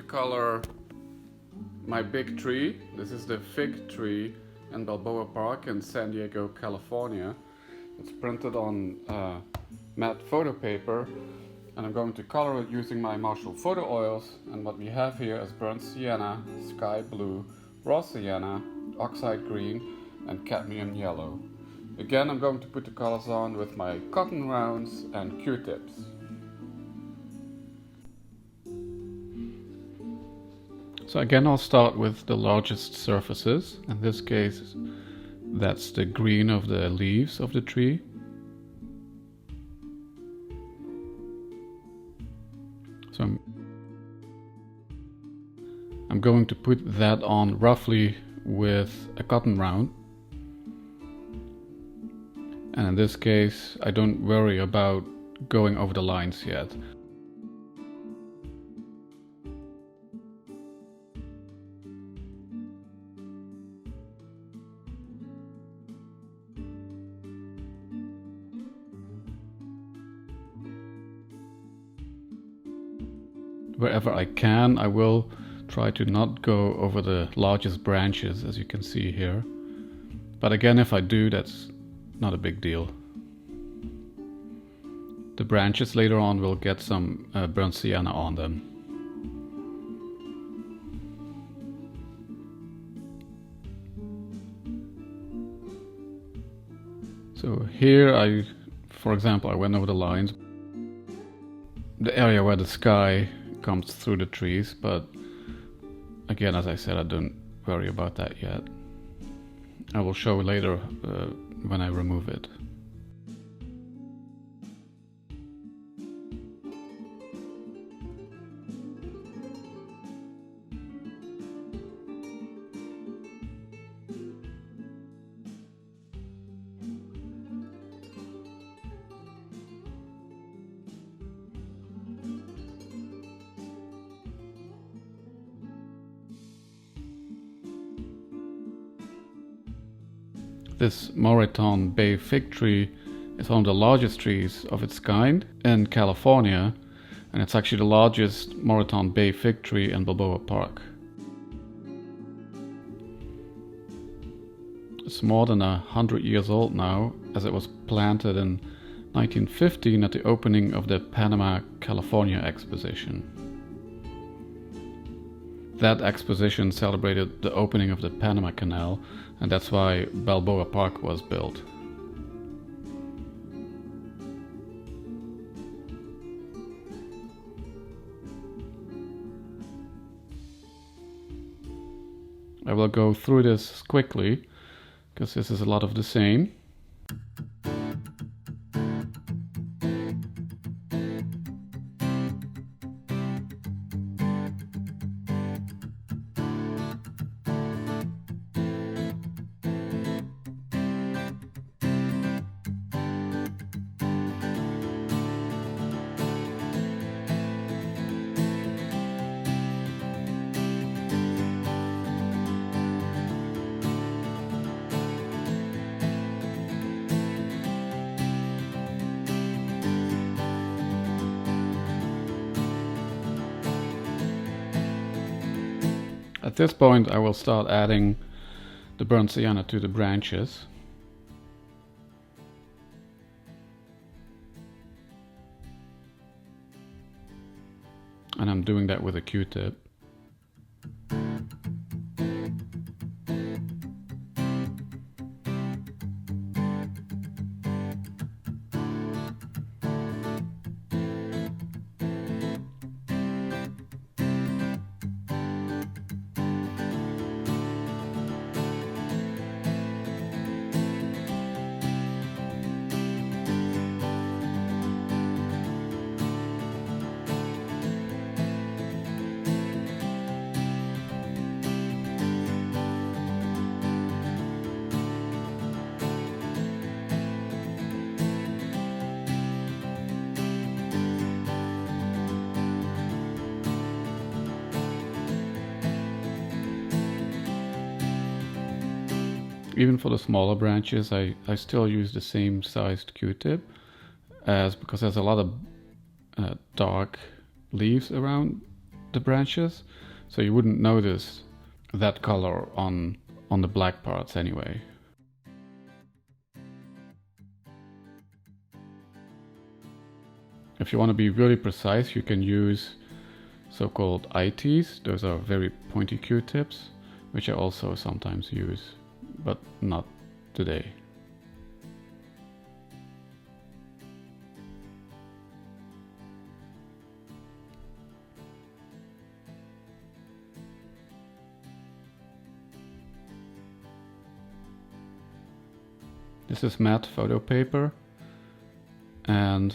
color my big tree. This is the fig tree in Balboa Park in San Diego, California. It's printed on matte photo paper, and I'm going to color it using my Marshall photo oils. And what we have here is burnt sienna, sky blue, raw sienna, oxide green, and cadmium yellow. Again, I'm going to put the colors on with my cotton rounds and Q-tips. So again, I'll start with the largest surfaces. In this case, that's the green of the leaves of the tree. So I'm going to put that on roughly with a cotton round. And in this case, I don't worry about going over the lines yet. Wherever I can, I will try to not go over the largest branches, as you can see here. But again, if I do, that's not a big deal. The branches later on will get some burnt sienna on them. So here for example, I went over the lines. The area where the sky comes through the trees, but again, as I said, I don't worry about that yet. I will show later when I remove it. This Moreton Bay Fig Tree is one of the largest trees of its kind in California, and it's actually the largest Moreton Bay Fig Tree in Balboa Park. It's more than 100 years old now, as it was planted in 1915 at the opening of the Panama-California Exposition. That exposition celebrated the opening of the Panama Canal, and that's why Balboa Park was built. I will go through this quickly, because this is a lot of the same. At this point, I will start adding the burnt sienna to the branches. And I'm doing that with a Q-tip. Even for the smaller branches, I still use the same sized Q-tip, because there's a lot of dark leaves around the branches, so you wouldn't notice that color on the black parts anyway. If you want to be really precise, you can use so-called ITs. Those are very pointy Q-tips, which I also sometimes use, but not today. This is matte photo paper, and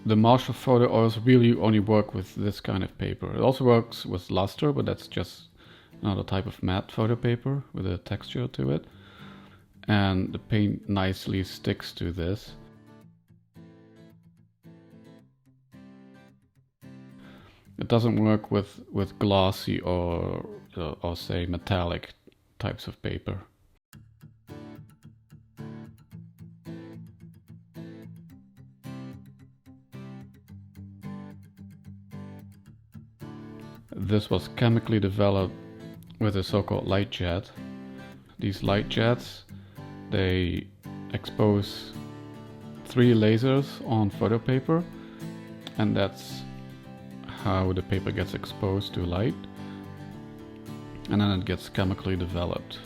the Marshall photo oils really only work with this kind of paper. It also works with luster, but that's just another type of matte photo paper with a texture to it. And the paint nicely sticks to this. It doesn't work with glossy or say metallic types of paper. This was chemically developed with a so-called light jet. These light jets, they expose 3 lasers on photo paper, and that's how the paper gets exposed to light, and then it gets chemically developed.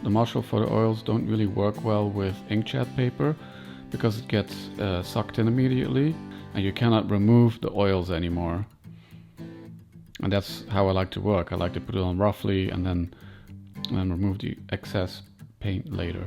The Marshall photo oils don't really work well with inkjet paper because it gets sucked in immediately and you cannot remove the oils anymore. And that's how I like to work. I like to put it on roughly and then remove the excess paint later.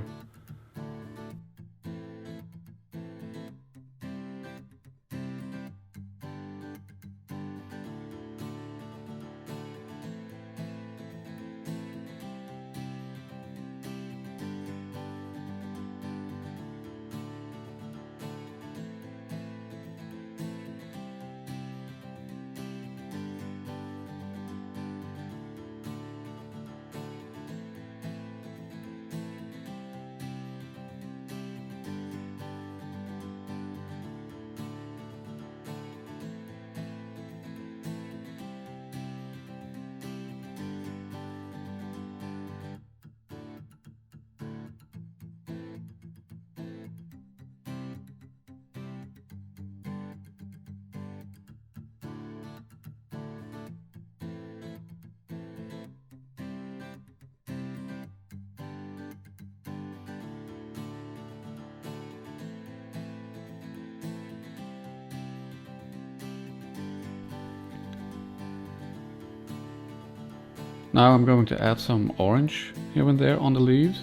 Now I'm going to add some orange here and there on the leaves.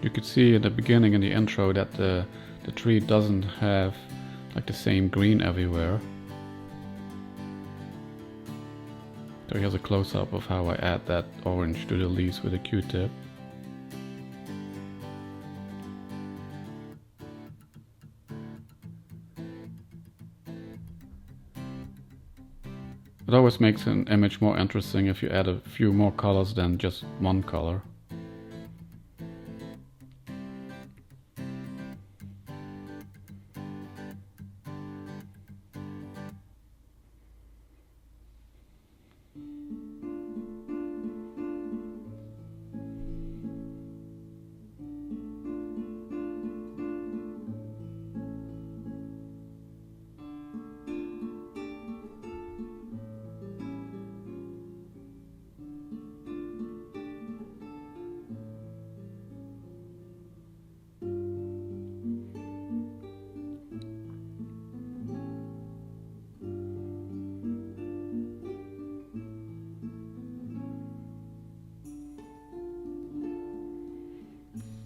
You could see at the beginning in the intro that the tree doesn't have like the same green everywhere. So here's a close-up of how I add that orange to the leaves with a Q-tip. It always makes an image more interesting if you add a few more colors than just one color.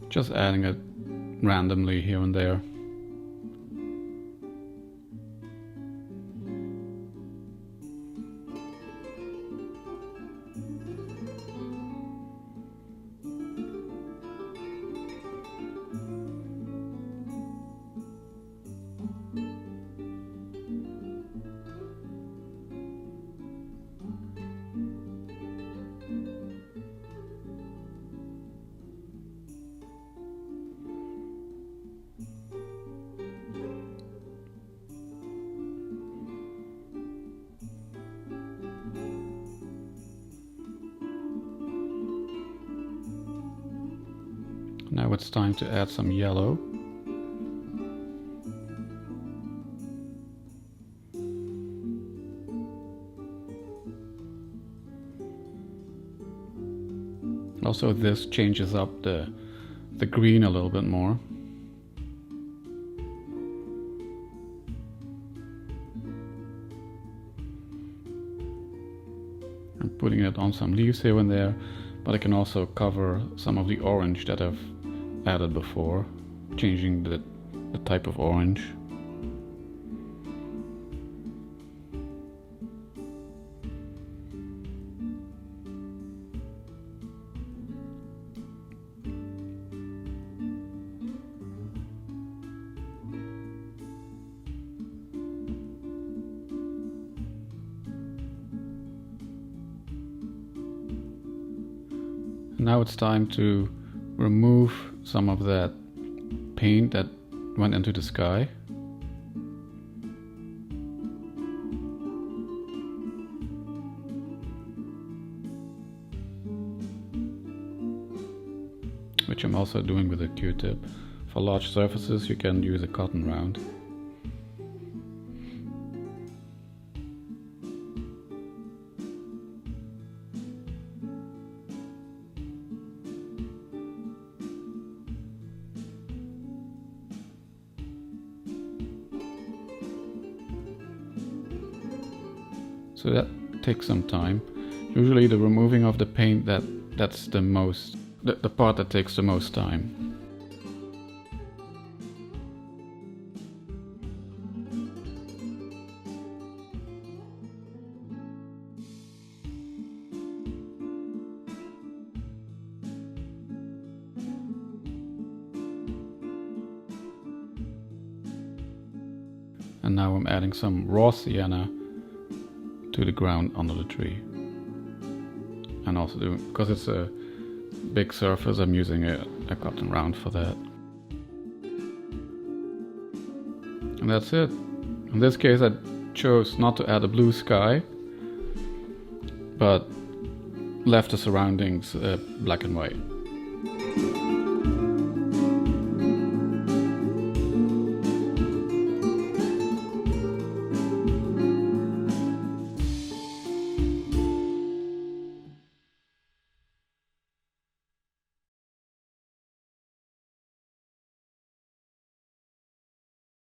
Just adding it randomly here and there. Now it's time to add some yellow. Also, this changes up the green a little bit more. I'm putting it on some leaves here and there, but I can also cover some of the orange that I've added before, changing the type of orange. Now it's time to remove some of that paint that went into the sky. Which I'm also doing with a Q-tip. For large surfaces you can use a cotton round. So that takes some time. Usually the removing of the paint, that's the part that takes the most time. And now I'm adding some raw sienna to the ground under the tree. And also because it's a big surface, I'm using a cotton round for that. And that's it. In this case I chose not to add a blue sky, but left the surroundings black and white.